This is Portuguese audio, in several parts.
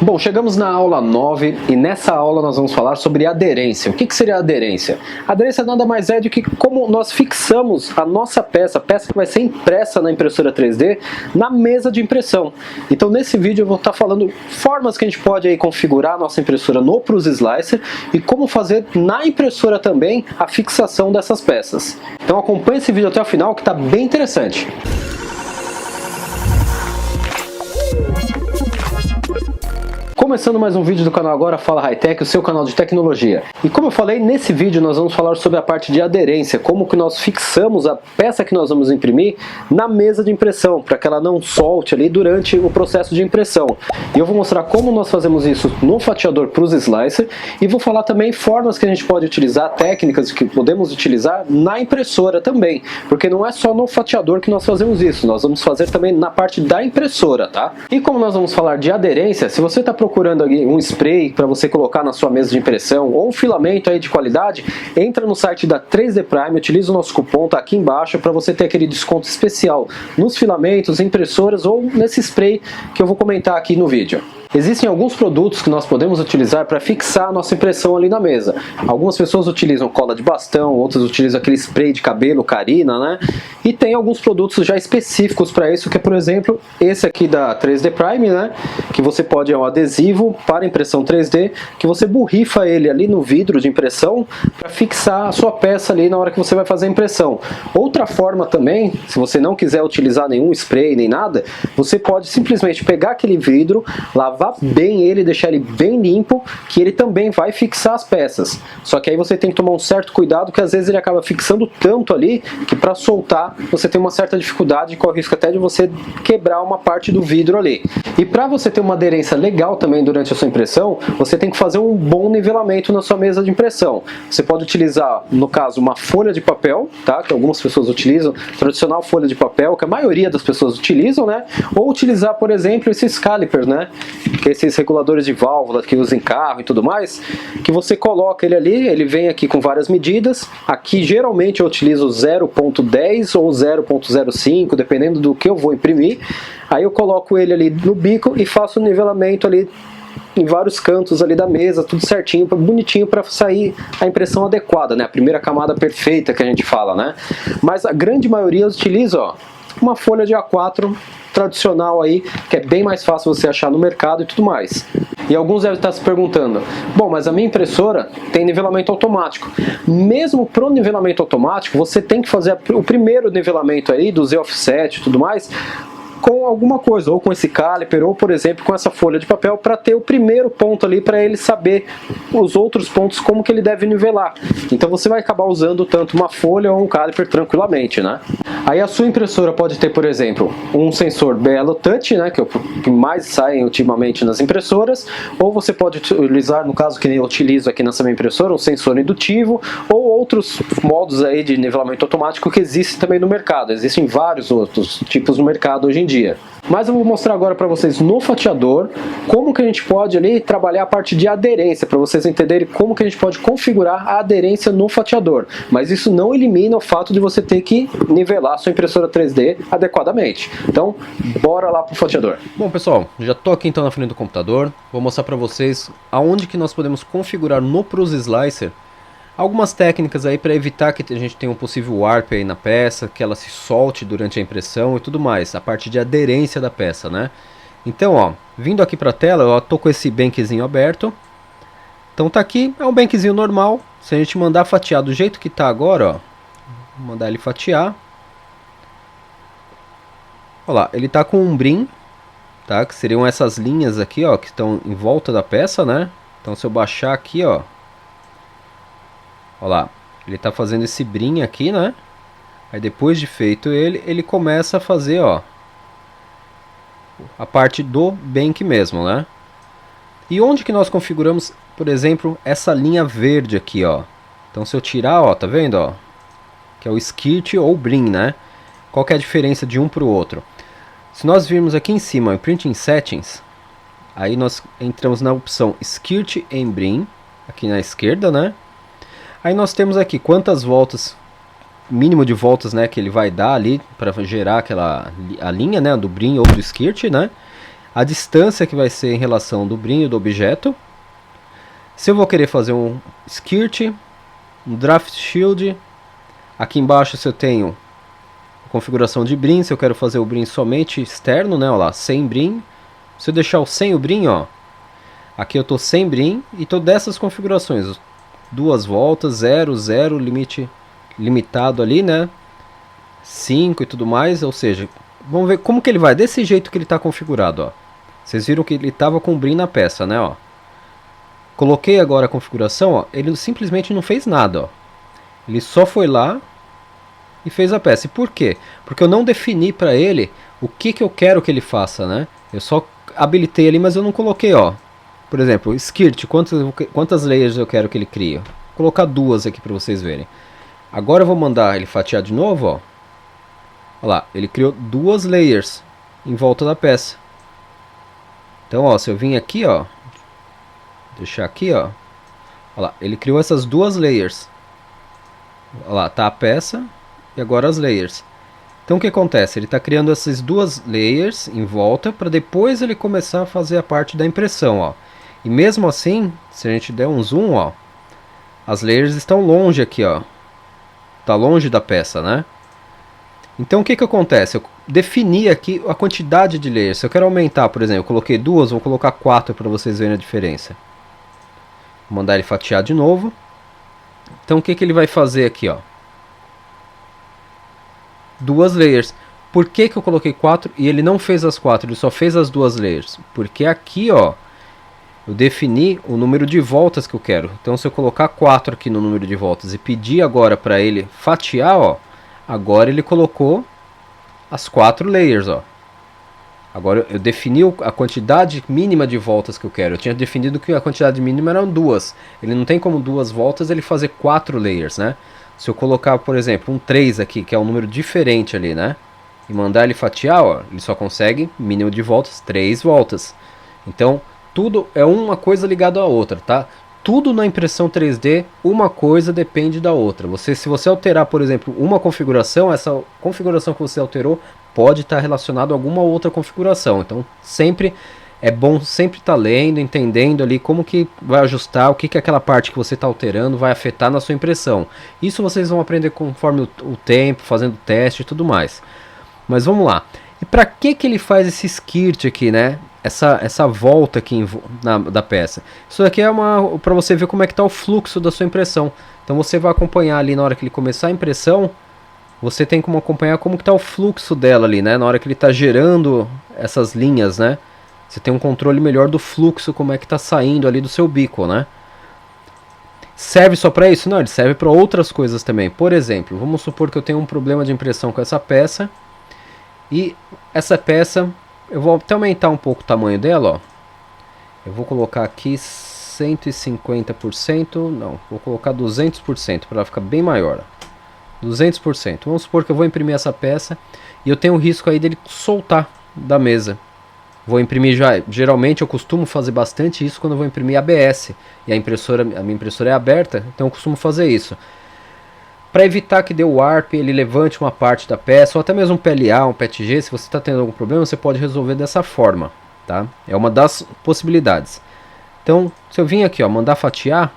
Bom, chegamos na aula 9 e nessa aula nós vamos falar sobre aderência. O que seria aderência? Aderência nada mais é do que como nós fixamos a nossa peça, a peça que vai ser impressa na impressora 3D, na mesa de impressão. Então nesse vídeo eu vou estar falando formas que a gente pode aí configurar a nossa impressora no Prusa Slicer e como fazer na impressora também a fixação dessas peças. Então acompanhe esse vídeo até o final que está bem interessante. Começando mais um vídeo do canal Agora Fala Hightech, o seu canal de tecnologia. E como eu falei, nesse vídeo nós vamos falar sobre a parte de aderência, como que nós fixamos a peça que nós vamos imprimir na mesa de impressão, para que ela não solte ali durante o processo de impressão. E eu vou mostrar como nós fazemos isso no fatiador Prusa Slicer e vou falar também formas que a gente pode utilizar, técnicas que podemos utilizar na impressora também, porque não é só no fatiador que nós fazemos isso, nós vamos fazer também na parte da impressora, tá? E como nós vamos falar de aderência, se você está procurando um spray para você colocar na sua mesa de impressão ou um filamento aí de qualidade, entra no site da 3D Prime, utiliza o nosso cupom, tá aqui embaixo, para você ter aquele desconto especial nos filamentos, impressoras ou nesse spray que eu vou comentar aqui no vídeo. Existem alguns produtos que nós podemos utilizar para fixar a nossa impressão ali na mesa. Algumas pessoas utilizam cola de bastão, outras utilizam aquele spray de cabelo, Carina, né? E tem alguns produtos já específicos para isso, que é, por exemplo, esse aqui da 3D Prime, né? Que você pode, é um adesivo para impressão 3D, que você borrifa ele ali no vidro de impressão para fixar a sua peça ali na hora que você vai fazer a impressão. Outra forma também, se você não quiser utilizar nenhum spray nem nada, você pode simplesmente pegar aquele vidro, lavar bem ele, deixar ele bem limpo, que ele também vai fixar as peças. Só que aí você tem que tomar um certo cuidado, que às vezes ele acaba fixando tanto ali, que para soltar você tem uma certa dificuldade e corre o risco até de você quebrar uma parte do vidro ali. E para você ter uma aderência legal também durante a sua impressão, você tem que fazer um bom nivelamento na sua mesa de impressão. Você pode utilizar, no caso, uma folha de papel, tá? Que algumas pessoas utilizam, tradicional folha de papel, que a maioria das pessoas utilizam, né? Ou utilizar, por exemplo, esses calipers, né? Que esses reguladores de válvula que usam em carro e tudo mais, que você coloca ele ali, ele vem aqui com várias medidas. Aqui geralmente eu utilizo 0.10 ou 0.05, dependendo do que eu vou imprimir. Aí eu coloco ele ali no bico e faço o nivelamento ali em vários cantos ali da mesa, tudo certinho, bonitinho, para sair a impressão adequada, né? A primeira camada perfeita que a gente fala, né? Mas a grande maioria utiliza, ó, uma folha de A4 tradicional aí, que é bem mais fácil você achar no mercado e tudo mais. E alguns devem estar se perguntando, bom, mas a minha impressora tem nivelamento automático. Mesmo pro nivelamento automático, você tem que fazer o primeiro nivelamento aí, do Z-Offset e tudo mais, com alguma coisa, ou com esse caliper, ou por exemplo com essa folha de papel, para ter o primeiro ponto ali, para ele saber os outros pontos, como que ele deve nivelar. Então você vai acabar usando tanto uma folha ou um caliper tranquilamente, né? Aí a sua impressora pode ter, por exemplo, um sensor BLO Touch, né, que é o que mais sai ultimamente nas impressoras, ou você pode utilizar, no caso que eu utilizo aqui nessa minha impressora, um sensor indutivo, ou outros modos aí de nivelamento automático que existem também no mercado. Existem vários outros tipos no mercado hoje em dia. Mas eu vou mostrar agora para vocês no fatiador como que a gente pode ali trabalhar a parte de aderência, para vocês entenderem como que a gente pode configurar a aderência no fatiador. Mas isso não elimina o fato de você ter que nivelar a sua impressora 3D adequadamente. Então, bora lá para o fatiador. Bom, pessoal, já estou aqui então na frente do computador. Vou mostrar para vocês aonde que nós podemos configurar no Prusa Slicer algumas técnicas aí para evitar que a gente tenha um possível warp aí na peça, que ela se solte durante a impressão e tudo mais, a parte de aderência da peça, né? Então, ó, vindo aqui para a tela, eu tô com esse bankzinho aberto. Então tá aqui, é um bankzinho normal. Se a gente mandar fatiar do jeito que tá agora, ó, mandar ele fatiar. Olha lá, ele tá com um brim, tá? Que seriam essas linhas aqui, ó, que estão em volta da peça, né? Então se eu baixar aqui, ó, olha lá, ele está fazendo esse brim aqui, né? Aí depois de feito ele começa a fazer, ó, a parte do bank mesmo, né? E onde que nós configuramos, por exemplo, essa linha verde aqui, ó? Então se eu tirar, ó, tá vendo, ó? Que é o skirt ou brim, né? Qual que é a diferença de um para o outro? Se nós virmos aqui em cima, em Printing Settings, aí nós entramos na opção skirt and brim, aqui na esquerda, né? Aí nós temos aqui quantas voltas, mínimo de voltas, né, que ele vai dar ali para gerar a linha, né, do brim ou do skirt, né? a distância que vai ser em relação do brim e do objeto. Se eu vou querer fazer um skirt, um draft shield, aqui embaixo se eu tenho a configuração de brim, se eu quero fazer o brim somente externo, né, ó lá, sem brim. Se eu deixar o sem o brim, ó, aqui eu tô sem brim e tô dessas configurações, 2 voltas, 0, 0, limite limitado ali, né, 5 e tudo mais, ou seja, vamos ver como que ele vai, desse jeito que ele está configurado, ó. Vocês viram que ele estava com o brim na peça, né, ó. Coloquei agora a configuração, ó, ele simplesmente não fez nada, ó. Ele só foi lá e fez a peça. E por quê? Porque eu não defini para ele o que eu quero que ele faça, né? Eu só habilitei ali, mas eu não coloquei, ó. Por exemplo, skirt, quantas layers eu quero que ele crie? Vou colocar 2 aqui para vocês verem. Agora eu vou mandar ele fatiar de novo, ó. Olha lá, ele criou 2 layers em volta da peça. Então, ó, se eu vim aqui, ó, deixar aqui, ó, olha lá, ele criou essas 2 layers. Olha lá, tá a peça e agora as layers. Então o que acontece? Ele está criando essas 2 layers em volta para depois ele começar a fazer a parte da impressão, ó. E mesmo assim, se a gente der um zoom, ó, as layers estão longe aqui, ó. Tá longe da peça, né? Então o que acontece? Eu defini aqui a quantidade de layers. Se eu quero aumentar, por exemplo, eu coloquei 2, vou colocar 4 para vocês verem a diferença. Vou mandar ele fatiar de novo. Então o que ele vai fazer aqui, ó? 2 layers. Por que eu coloquei 4 e ele não fez as 4? Ele só fez as 2 layers. Porque aqui, ó, eu defini o número de voltas que eu quero. Então se eu colocar 4 aqui no número de voltas e pedir agora para ele fatiar, ó, agora ele colocou as 4 layers, ó. Agora eu defini a quantidade mínima de voltas que eu quero. Eu tinha definido que a quantidade mínima eram 2. Ele não tem como 2 voltas ele fazer 4 layers, né? Se eu colocar, por exemplo, um 3 aqui, que é um número diferente ali, né? E mandar ele fatiar, ó, ele só consegue mínimo de voltas, 3 voltas. Então, tudo é uma coisa ligada à outra, tá? Tudo na impressão 3D, uma coisa depende da outra. Se você alterar, por exemplo, uma configuração, essa configuração que você alterou pode estar relacionado a alguma outra configuração. Então, sempre é bom sempre estar lendo, entendendo ali como que vai ajustar, o que aquela parte que você está alterando vai afetar na sua impressão. Isso vocês vão aprender conforme o tempo, fazendo teste e tudo mais. Mas vamos lá. E para que ele faz esse skirt aqui, né? Essa volta aqui da peça. Isso daqui é para você ver como é que está o fluxo da sua impressão. Então você vai acompanhar ali na hora que ele começar a impressão. Você tem como acompanhar como que está o fluxo dela ali, né? Na hora que ele está gerando essas linhas, né? Você tem um controle melhor do fluxo, como é que está saindo ali do seu bico, né? Serve só para isso? Não, ele serve para outras coisas também. Por exemplo, vamos supor que eu tenho um problema de impressão com essa peça. E essa peça, eu vou até aumentar um pouco o tamanho dela, ó. Eu vou colocar aqui 150%, não, vou colocar 200% para ela ficar bem maior. 200%. Vamos supor que eu vou imprimir essa peça e eu tenho o risco aí dele soltar da mesa. Vou imprimir já, geralmente eu costumo fazer bastante isso quando eu vou imprimir ABS. E a minha impressora é aberta, então eu costumo fazer isso. Para evitar que dê o warp, ele levante uma parte da peça, ou até mesmo um PLA, um PETG, se você está tendo algum problema, você pode resolver dessa forma, tá? É uma das possibilidades. Então, se eu vim aqui, ó, mandar fatiar,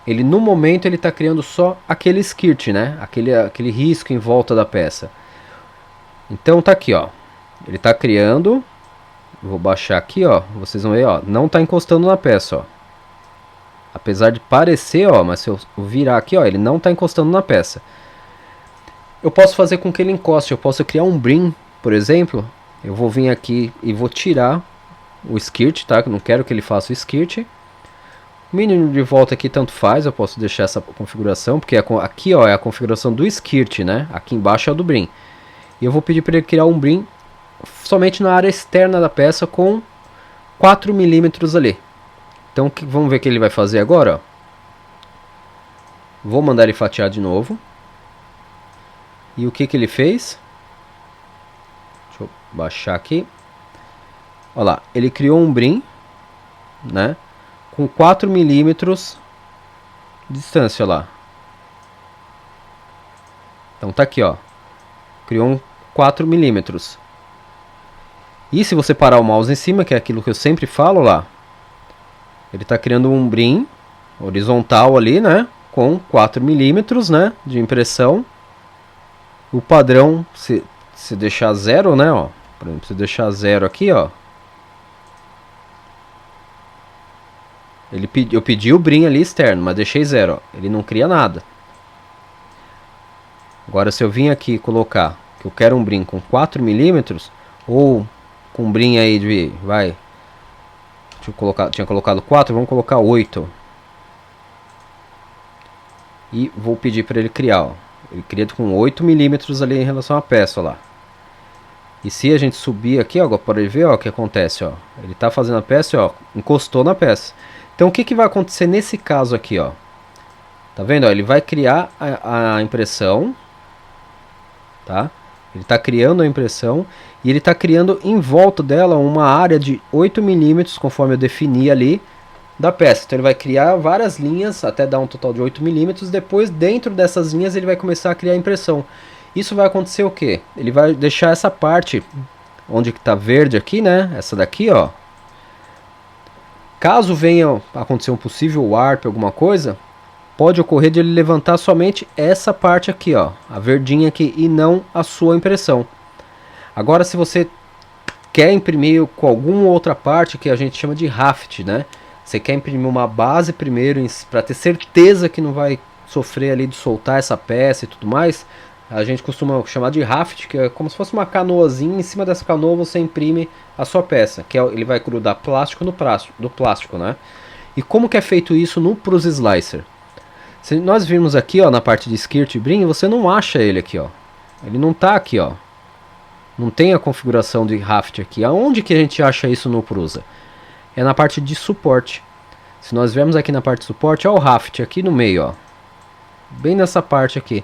ele no momento ele está criando só aquele skirt, né? Aquele risco em volta da peça. Então tá aqui, ó. Ele está criando. Vou baixar aqui, ó. Vocês vão ver, ó. Não está encostando na peça, ó. Apesar de parecer, ó, mas se eu virar aqui, ó, ele não está encostando na peça. Eu posso fazer com que ele encoste. Eu posso criar um brim, por exemplo. Eu vou vir aqui e vou tirar o skirt, tá? Eu não quero que ele faça o skirt. O mínimo de volta aqui tanto faz, eu posso deixar essa configuração, porque aqui, ó, é a configuração do skirt, né? Aqui embaixo é a do brim. E eu vou pedir para ele criar um brim somente na área externa da peça com 4 milímetros ali. Então vamos ver o que ele vai fazer agora, ó. Vou mandar ele fatiar de novo. E o que ele fez? Deixa eu baixar aqui. Olha lá, ele criou um brim, né? Com 4 milímetros de distância, olha lá. Então tá aqui, ó. Criou um 4 milímetros. E se você parar o mouse em cima, que é aquilo que eu sempre falo lá, ele está criando um brim horizontal ali, né? Com 4 milímetros, né? De impressão. O padrão, se deixar 0, né? Ó, por exemplo, se deixar 0 aqui, ó. Eu pedi o brim ali externo, mas deixei 0, ó. Ele não cria nada. Agora se eu vim aqui colocar que eu quero um brim com 4 milímetros, ou com um brim aí de, vai, tinha colocado 4, vamos colocar 8. E vou pedir para ele criar, ó. Ele cria com 8 milímetros ali em relação à peça, ó lá. E se a gente subir aqui, ó, pode ver, ó, o que acontece, ó. Ele está fazendo a peça, ó, encostou na peça. Então o que vai acontecer nesse caso aqui, ó? Tá vendo, ó? Ele vai criar a impressão, tá? Ele está criando a impressão e ele está criando em volta dela uma área de 8 milímetros, conforme eu defini ali, da peça. Então ele vai criar várias linhas, até dar um total de 8 milímetros. Depois, dentro dessas linhas, ele vai começar a criar a impressão. Isso vai acontecer o quê? Ele vai deixar essa parte, onde está verde aqui, né? Essa daqui, ó. Caso venha acontecer um possível warp, alguma coisa, pode ocorrer de ele levantar somente essa parte aqui, ó, a verdinha aqui, e não a sua impressão. Agora, se você quer imprimir com alguma outra parte que a gente chama de raft, né? Você quer imprimir uma base primeiro para ter certeza que não vai sofrer ali de soltar essa peça e tudo mais, a gente costuma chamar de raft, que é como se fosse uma canoazinha. Em cima dessa canoa você imprime a sua peça, que ele vai grudar plástico no plástico, né? E como que é feito isso no Prusa Slicer? Se nós virmos aqui, ó, na parte de skirt e brim, você não acha ele aqui, ó. Ele não tá aqui, ó. Não tem a configuração de raft aqui. Aonde que a gente acha isso no Prusa? É na parte de suporte. Se nós vermos aqui na parte de suporte, ó, o raft aqui no meio, ó. Bem nessa parte aqui.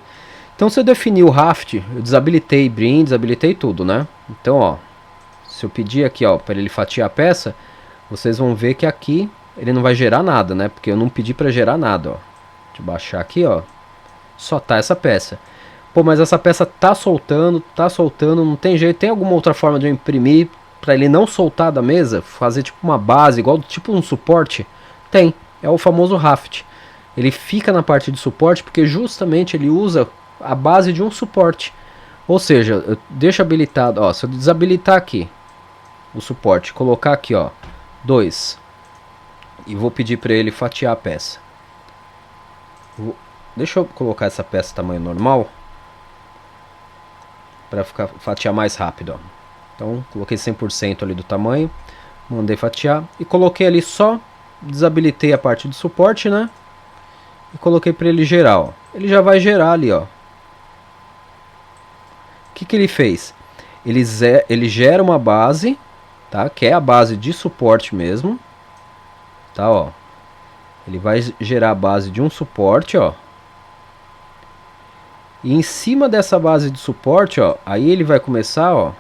Então se eu definir o raft, eu desabilitei brim, desabilitei tudo, né? Então, ó, se eu pedir aqui, ó, para ele fatiar a peça, vocês vão ver que aqui ele não vai gerar nada, né? Porque eu não pedi para gerar nada, ó. Deixa eu baixar aqui, ó. Só tá essa peça. Pô, mas essa peça tá soltando, não tem jeito. Tem alguma outra forma de eu imprimir para ele não soltar da mesa? Fazer tipo uma base, igual tipo um suporte? Tem, é o famoso raft. Ele fica na parte de suporte porque justamente ele usa a base de um suporte. Ou seja, eu deixo habilitado, ó, se eu desabilitar aqui o suporte, colocar aqui, ó, 2, e vou pedir para ele fatiar a peça. Deixa eu colocar essa peça tamanho normal para fatiar mais rápido, ó. Então coloquei 100% ali do tamanho, mandei fatiar e coloquei ali, só desabilitei a parte de suporte, né? E coloquei para ele gerar, ó. Ele já vai gerar ali, ó. O que ele fez? Ele gera uma base, tá? Que é a base de suporte mesmo, tá? Ó. Ele vai gerar a base de um suporte, ó. E em cima dessa base de suporte, ó, aí ele vai começar, ó,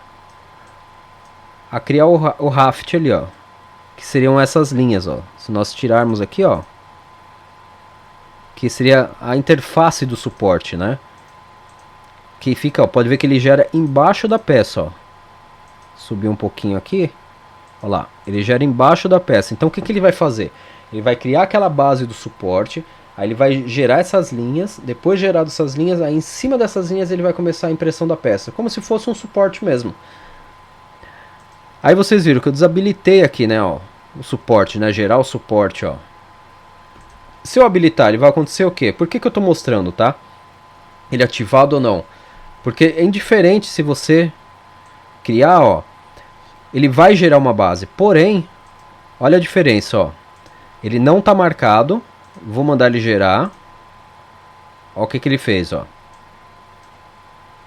a criar o raft ali, ó, que seriam essas linhas, ó. Se nós tirarmos aqui, ó, que seria a interface do suporte, né? Que fica, ó, pode ver que ele gera embaixo da peça, ó. Subir um pouquinho aqui, ó lá, ele gera embaixo da peça. Então o que ele vai fazer? Ele vai criar aquela base do suporte, aí ele vai gerar essas linhas, depois de gerar essas linhas, aí em cima dessas linhas ele vai começar a impressão da peça, como se fosse um suporte mesmo. Aí vocês viram que eu desabilitei aqui, né, ó, o suporte, né, gerar o suporte, ó. Se eu habilitar, ele vai acontecer o quê? Por que eu estou mostrando, tá? Ele ativado ou não? Porque é indiferente se você criar, ó, ele vai gerar uma base. Porém, olha a diferença, ó. Ele não está marcado. Vou mandar ele gerar. Olha o que ele fez, ó.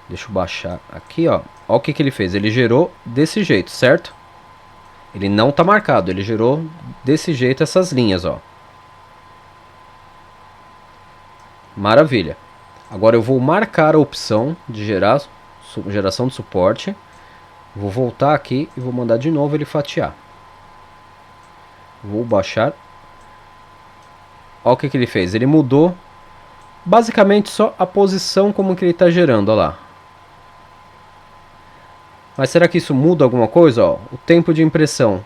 Deixa eu baixar aqui, ó. Olha o que ele fez. Ele gerou desse jeito, certo? Ele não está marcado. Ele gerou desse jeito essas linhas, ó. Maravilha. Agora eu vou marcar a opção de geração de suporte. Vou voltar aqui e vou mandar de novo ele fatiar. Vou baixar. Olha o que ele fez. Ele mudou basicamente só a posição como que ele está gerando. Olha lá. Mas será que isso muda alguma coisa? Ó, o tempo de impressão,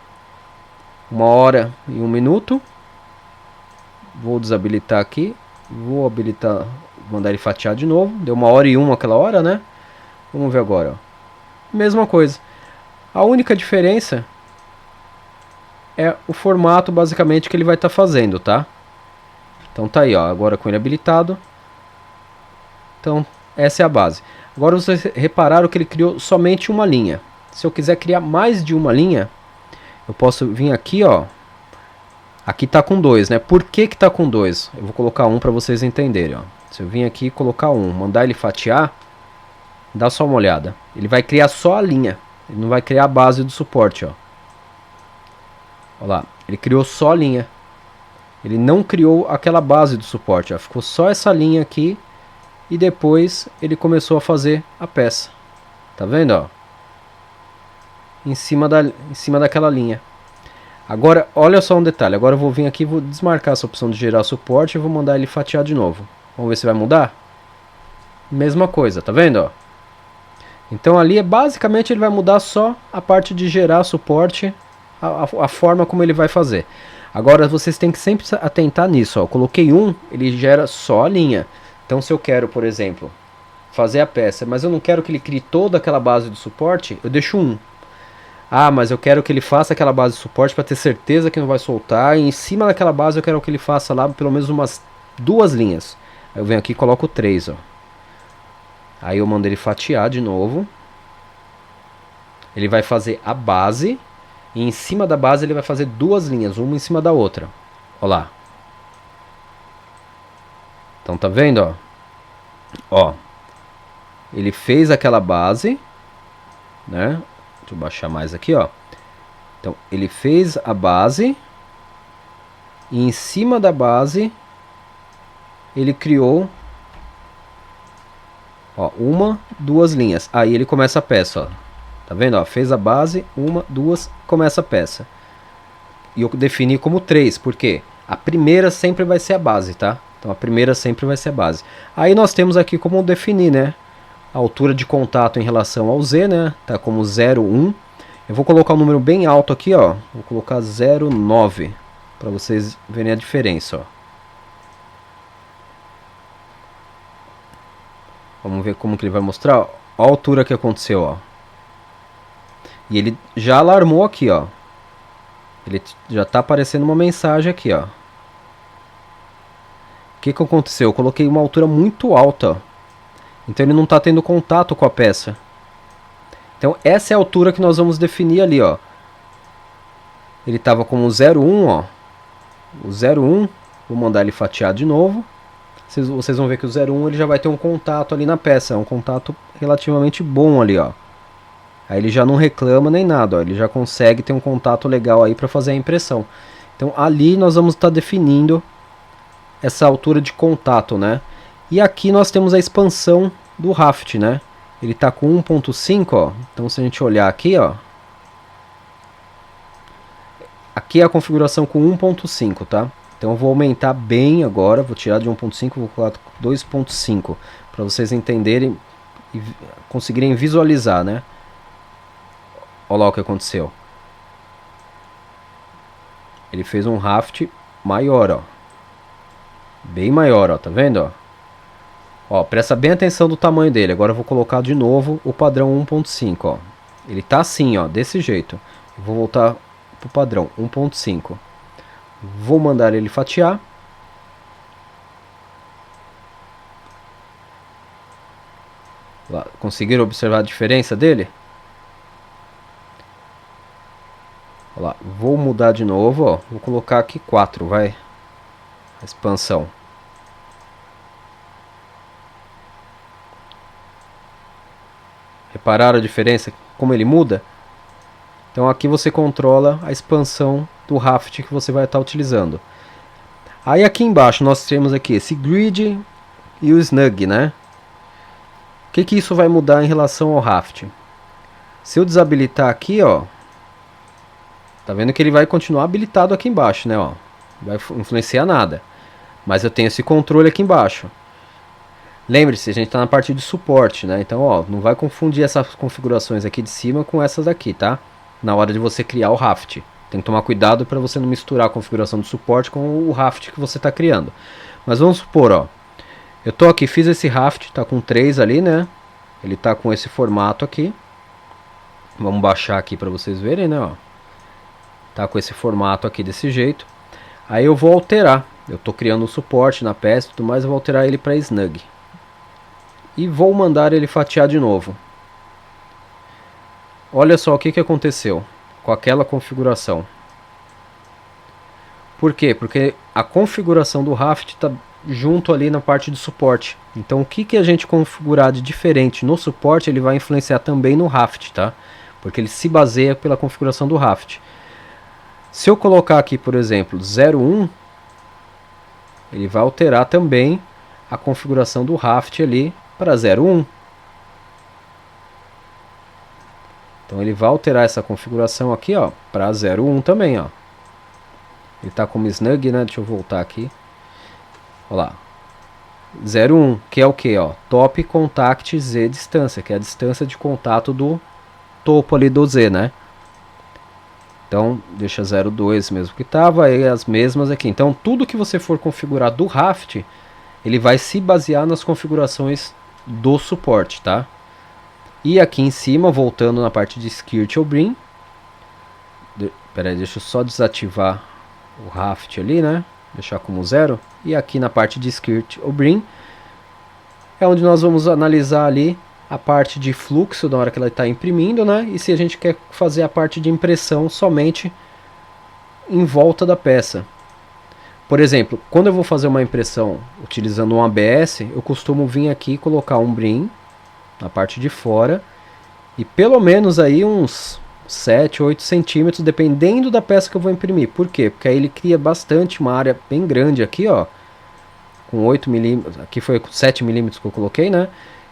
1 hora e 1 minuto. Vou desabilitar aqui. Vou habilitar, mandar ele fatiar de novo. Deu 1 hora e 1 aquela hora, né? Vamos ver agora. Ó. Mesma coisa. A única diferença é o formato, basicamente, que ele vai estar fazendo, tá? Então tá aí, ó. Agora com ele habilitado. Então, essa é a base. Agora vocês repararam que ele criou somente uma linha. Se eu quiser criar mais de uma linha, eu posso vir aqui, ó. Aqui tá com 2, né? Por que que tá com 2? Eu vou colocar 1 para vocês entenderem, ó. Se eu vir aqui e colocar 1, mandar ele fatiar, dá só uma olhada. Ele vai criar só a linha. Ele não vai criar a base do suporte, ó. Olha lá, ele criou só a linha. Ele não criou aquela base do suporte, ó. Ficou só essa linha aqui. E depois ele começou a fazer a peça. Tá vendo, ó? Em cima daquela linha. Agora, olha só um detalhe. Agora eu vou vir aqui e vou desmarcar essa opção de gerar suporte e vou mandar ele fatiar de novo. Vamos ver se vai mudar? Mesma coisa, tá vendo, ó? Então ali é basicamente ele vai mudar só a parte de gerar suporte, a forma como ele vai fazer. Agora vocês têm que sempre atentar nisso, ó. Eu coloquei 1, ele gera só a linha. Então se eu quero, por exemplo, fazer a peça, mas eu não quero que ele crie toda aquela base do suporte, eu deixo 1. Ah, mas eu quero que ele faça aquela base de suporte para ter certeza que não vai soltar. E em cima daquela base eu quero que ele faça lá pelo menos umas 2 linhas. Aí eu venho aqui e coloco 3, ó. Aí eu mando ele fatiar de novo. Ele vai fazer a base. E em cima da base ele vai fazer 2 linhas, uma em cima da outra. Olha lá. Então tá vendo, ó? Ó. Ele fez aquela base, né? Deixa eu baixar mais aqui, ó. Então, ele fez a base. E em cima da base ele criou, ó, 1, 2 linhas. Aí ele começa a peça, ó. Tá vendo, ó? Fez a base, 1, 2, começa a peça. E eu defini como 3, porque a primeira sempre vai ser a base, tá? Então a primeira sempre vai ser a base. Aí nós temos aqui como definir, né? A altura de contato em relação ao Z, né? Tá como 0,1. Eu vou colocar um número bem alto aqui, ó. Vou colocar 0,9 para vocês verem a diferença, ó. Vamos ver como que ele vai mostrar. Ó, a altura que aconteceu, ó. E ele já alarmou aqui, ó. Ele já tá aparecendo uma mensagem aqui, ó. O que que aconteceu? Eu coloquei uma altura muito alta, ó. Então ele não está tendo contato com a peça. Então essa é a altura que nós vamos definir ali, ó. Ele estava como 0,1, ó. O 0,1, vou mandar ele fatiar de novo. Vocês vão ver que o 0,1 ele já vai ter um contato ali na peça. É um contato relativamente bom ali, ó. Aí ele já não reclama nem nada, ó. Ele já consegue ter um contato legal aí para fazer a impressão. Então ali nós vamos estar definindo essa altura de contato, né? E aqui nós temos a expansão do Raft, né? Ele está com 1.5, ó. Então se a gente olhar aqui, ó. Aqui é a configuração com 1.5, tá? Então eu vou aumentar bem agora, vou tirar de 1.5, vou colocar 2.5, para vocês entenderem e conseguirem visualizar, né? Olha lá o que aconteceu. Ele fez um Raft maior, ó. Bem maior, ó, tá vendo, ó? Ó, presta bem atenção do tamanho dele. Agora eu vou colocar de novo o padrão 1.5, ó. Ele tá assim, ó, desse jeito. Eu vou voltar pro padrão 1.5. Vou mandar ele fatiar. Lá, conseguiram observar a diferença dele? Olha lá, vou mudar de novo, ó. Vou colocar aqui 4, vai. A expansão. Repararam a diferença? Como ele muda? Então aqui você controla a expansão do Raft que você vai estar utilizando. Aí aqui embaixo nós temos aqui esse grid e o snug, né? O que que isso vai mudar em relação ao Raft? Se eu desabilitar aqui, ó, tá vendo que ele vai continuar habilitado aqui embaixo, né? Ó, não vai influenciar nada. Mas eu tenho esse controle aqui embaixo. Lembre-se, a gente está na parte de suporte, né? Então, ó, não vai confundir essas configurações aqui de cima com essas aqui, tá? Na hora de você criar o raft. Tem que tomar cuidado para você não misturar a configuração do suporte com o raft que você está criando. Mas vamos supor, ó, eu tô aqui, fiz esse raft, tá com 3 ali, né? Ele tá com esse formato aqui. Vamos baixar aqui para vocês verem, né? Ó. Tá com esse formato aqui desse jeito. Aí eu vou alterar. Eu tô criando um suporte na peça e tudo mais, eu vou alterar ele para snug. E vou mandar ele fatiar de novo. Olha só o que aconteceu com aquela configuração. Por quê? Porque a configuração do raft está junto ali na parte de suporte. Então o que a gente configurar de diferente no suporte, ele vai influenciar também no raft, tá? Porque ele se baseia pela configuração do raft. Se eu colocar aqui, por exemplo, 0,1, ele vai alterar também a configuração do raft ali para 0,1. Então ele vai alterar essa configuração aqui, ó, para 0,1 também, ó. Ele está como snug, né? Deixa eu voltar aqui. Olha lá. 0,1, que é o que, ó? Top contact Z distância, que é a distância de contato do topo ali do Z, né? Então, deixa 0,2 mesmo que estava, aí as mesmas aqui. Então, tudo que você for configurar do raft, ele vai se basear nas configurações do suporte, tá? E aqui em cima, voltando na parte de skirt ou brim. Peraí, deixa eu só desativar o raft ali, né? Deixar como 0. E aqui na parte de skirt ou brim é onde nós vamos analisar ali a parte de fluxo na hora que ela está imprimindo, né? E se a gente quer fazer a parte de impressão somente em volta da peça. Por exemplo, quando eu vou fazer uma impressão utilizando um ABS, eu costumo vir aqui e colocar um brim na parte de fora e pelo menos aí uns 7, 8 centímetros, dependendo da peça que eu vou imprimir. Por quê? Porque aí ele cria bastante, uma área bem grande aqui, ó, com 8 milímetros, aqui foi 7 milímetros que eu coloquei, né?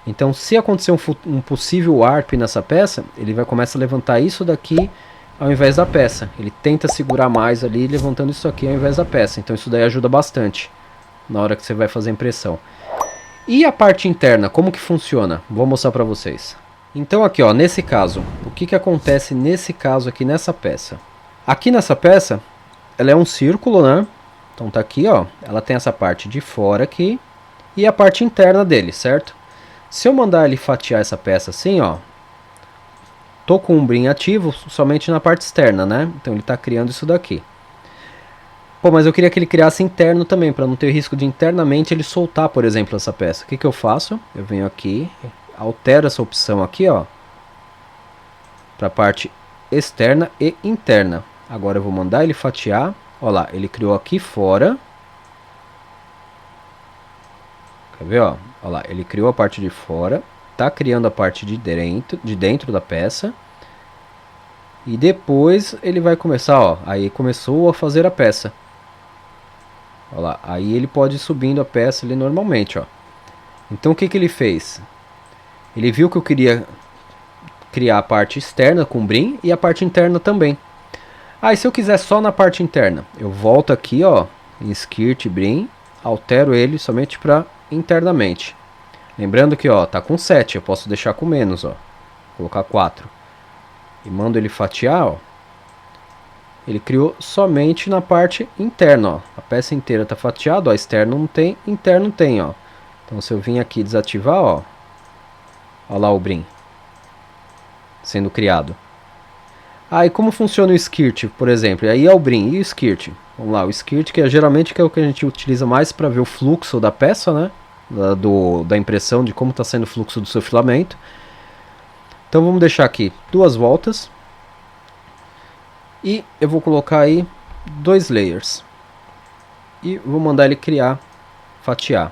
Então, se acontecer um possível warp nessa peça, ele vai começar a levantar isso daqui ao invés da peça. Ele tenta segurar mais ali, levantando isso aqui ao invés da peça. Então, isso daí ajuda bastante na hora que você vai fazer a impressão. E a parte interna, como que funciona? Vou mostrar para vocês. Então, aqui, ó, nesse caso, o que acontece nesse caso aqui nessa peça? Aqui nessa peça, ela é um círculo, né? Então, tá aqui, ó. Ela tem essa parte de fora aqui e a parte interna dele, certo? Se eu mandar ele fatiar essa peça assim, ó, tô com um brim ativo somente na parte externa, né? Então ele está criando isso daqui. Pô, mas eu queria que ele criasse interno também, para não ter risco de internamente ele soltar, por exemplo, essa peça. O que eu faço? Eu venho aqui, altero essa opção aqui, ó, para a parte externa e interna. Agora eu vou mandar ele fatiar. Olha lá, ele criou aqui fora. Quer ver, ó? Olha lá, ele criou a parte de fora, tá criando a parte de dentro da peça. E depois ele vai começar, ó, aí começou a fazer a peça. Olha lá, aí ele pode ir subindo a peça ali normalmente, ó. Então o que ele fez? Ele viu que eu queria criar a parte externa com brim e a parte interna também. Ah, e se eu quiser só na parte interna, eu volto aqui, ó, em skirt brim, altero ele somente para internamente. Lembrando que, ó, tá com 7, eu posso deixar com menos, ó. Colocar 4. E mando ele fatiar, ó. Ele criou somente na parte interna, ó. A peça inteira tá fatiada, ó. Externo não tem, interno tem, ó. Então se eu vim aqui desativar, ó. Olha lá o brim sendo criado. Ah, e como funciona o skirt, por exemplo? Aí é o brim e o skirt. Vamos lá, o skirt que é geralmente que é o que a gente utiliza mais para ver o fluxo da peça, né? Da impressão de como está sendo o fluxo do seu filamento. Então vamos deixar aqui 2 voltas. E eu vou colocar aí 2 layers. E vou mandar ele criar, fatiar.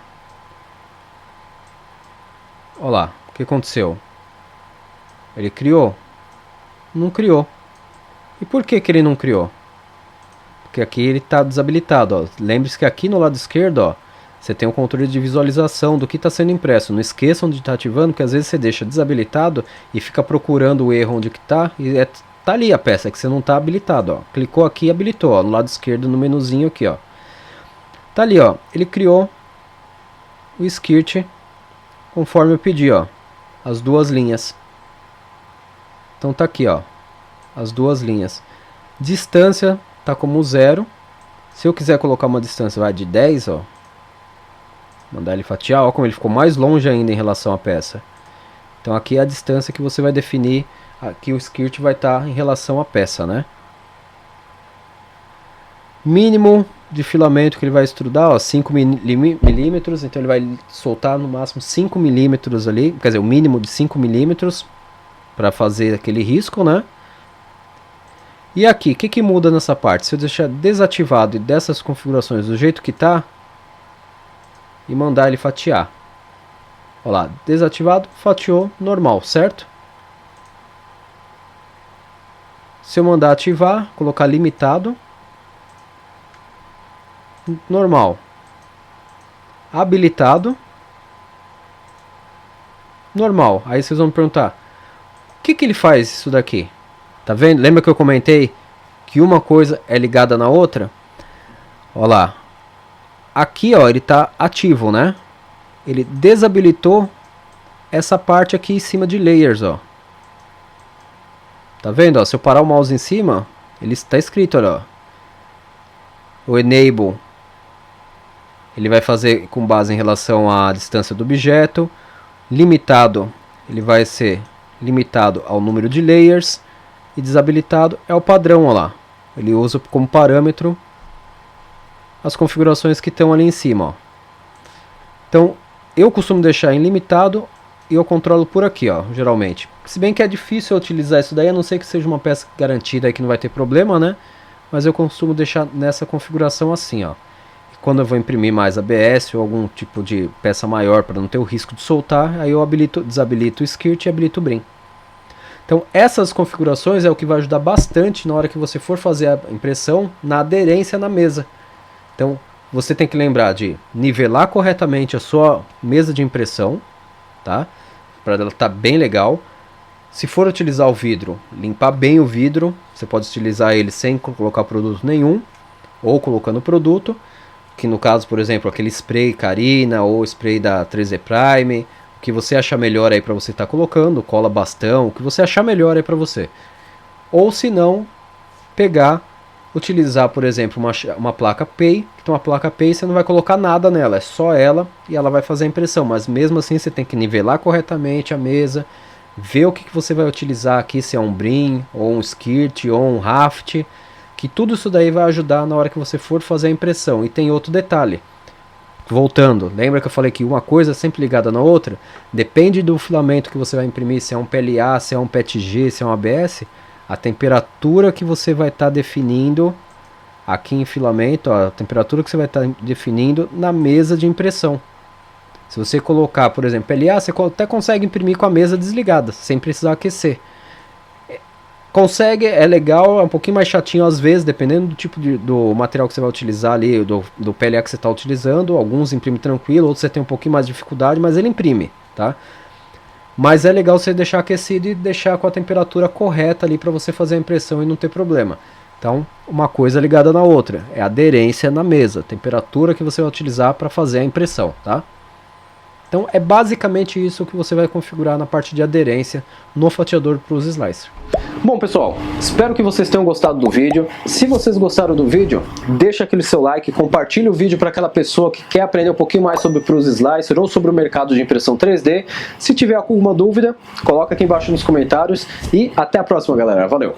Olha lá, o que aconteceu? Ele criou? Não criou. E por que ele não criou? Porque aqui ele está desabilitado, ó. Lembre-se que aqui no lado esquerdo, ó, você tem o controle de visualização do que está sendo impresso. Não esqueçam de estar ativando, porque às vezes você deixa desabilitado e fica procurando o erro onde que está. E tá ali a peça que você não está habilitado, ó. Clicou aqui e habilitou, ó, no lado esquerdo no menuzinho aqui, ó. Tá ali, ó. Ele criou o skirt conforme eu pedi, ó, as duas linhas. Então tá aqui, ó, as duas linhas. Distância tá como 0. Se eu quiser colocar uma distância, vai de 10, ó. Mandar ele fatiar, ó como ele ficou mais longe ainda em relação à peça. Então aqui é a distância que você vai definir, aqui o skirt vai estar em relação à peça, né? Mínimo de filamento que ele vai extrudar, ó, 5 milímetros, então ele vai soltar no máximo 5 milímetros ali, quer dizer, o mínimo de 5 milímetros para fazer aquele risco, né? E aqui, o que muda nessa parte? Se eu deixar desativado e dessas configurações do jeito que tá e mandar ele fatiar. Olha lá, desativado, fatiou, normal, certo? Se eu mandar ativar, colocar limitado, normal. Habilitado, normal. Aí vocês vão me perguntar, o que ele faz isso daqui? Tá vendo? Lembra que eu comentei que uma coisa é ligada na outra? Olha lá. Aqui, ó, ele tá ativo, né? Ele desabilitou essa parte aqui em cima de layers, ó. Tá vendo, ó? Se eu parar o mouse em cima, ele está escrito, olha, ó. O enable, ele vai fazer com base em relação à distância do objeto. Limitado, ele vai ser limitado ao número de layers. E desabilitado é o padrão, ó lá. Ele usa como parâmetro as configurações que estão ali em cima, ó. Então, eu costumo deixar em limitado e eu controlo por aqui, ó, geralmente. Se bem que é difícil eu utilizar isso daí, a não ser que seja uma peça garantida aí que não vai ter problema, né? Mas eu costumo deixar nessa configuração assim, ó. E quando eu vou imprimir mais ABS ou algum tipo de peça maior para não ter o risco de soltar, aí eu desabilito o skirt e habilito o brim. Então essas configurações é o que vai ajudar bastante na hora que você for fazer a impressão na aderência na mesa. Então você tem que lembrar de nivelar corretamente a sua mesa de impressão, tá? Para ela estar bem legal. Se for utilizar o vidro, limpar bem o vidro. Você pode utilizar ele sem colocar produto nenhum, ou colocando produto, que no caso, por exemplo, aquele spray Carina ou spray da 3D Prime, o que você achar melhor aí para você estar colocando, cola bastão, o que você achar melhor aí para você. Ou se não, utilizar, por exemplo, uma placa PEI. Então a placa PEI você não vai colocar nada nela, é só ela e ela vai fazer a impressão. Mas mesmo assim você tem que nivelar corretamente a mesa, ver o que você vai utilizar aqui, se é um brim, ou um skirt, ou um raft, que tudo isso daí vai ajudar na hora que você for fazer a impressão. E tem outro detalhe. Voltando, lembra que eu falei que uma coisa é sempre ligada na outra? Depende do filamento que você vai imprimir, se é um PLA, se é um PETG, se é um ABS, a temperatura que você vai estar definindo aqui em filamento, ó, a temperatura que você vai estar definindo na mesa de impressão. Se você colocar, por exemplo, PLA, você até consegue imprimir com a mesa desligada, sem precisar aquecer. Consegue, é legal, é um pouquinho mais chatinho às vezes, dependendo do tipo do material que você vai utilizar ali, do PLA que você está utilizando. Alguns imprimem tranquilo, outros você tem um pouquinho mais de dificuldade, mas ele imprime, tá? Mas é legal você deixar aquecido e deixar com a temperatura correta ali para você fazer a impressão e não ter problema. Então, uma coisa ligada na outra, é a aderência na mesa, a temperatura que você vai utilizar para fazer a impressão, tá? Então é basicamente isso que você vai configurar na parte de aderência no fatiador para os slicers. Bom pessoal, espero que vocês tenham gostado do vídeo. Se vocês gostaram do vídeo, deixa aquele seu like, compartilhe o vídeo para aquela pessoa que quer aprender um pouquinho mais sobre Prusa Slicer ou sobre o mercado de impressão 3D. Se tiver alguma dúvida, coloca aqui embaixo nos comentários e até a próxima galera, valeu!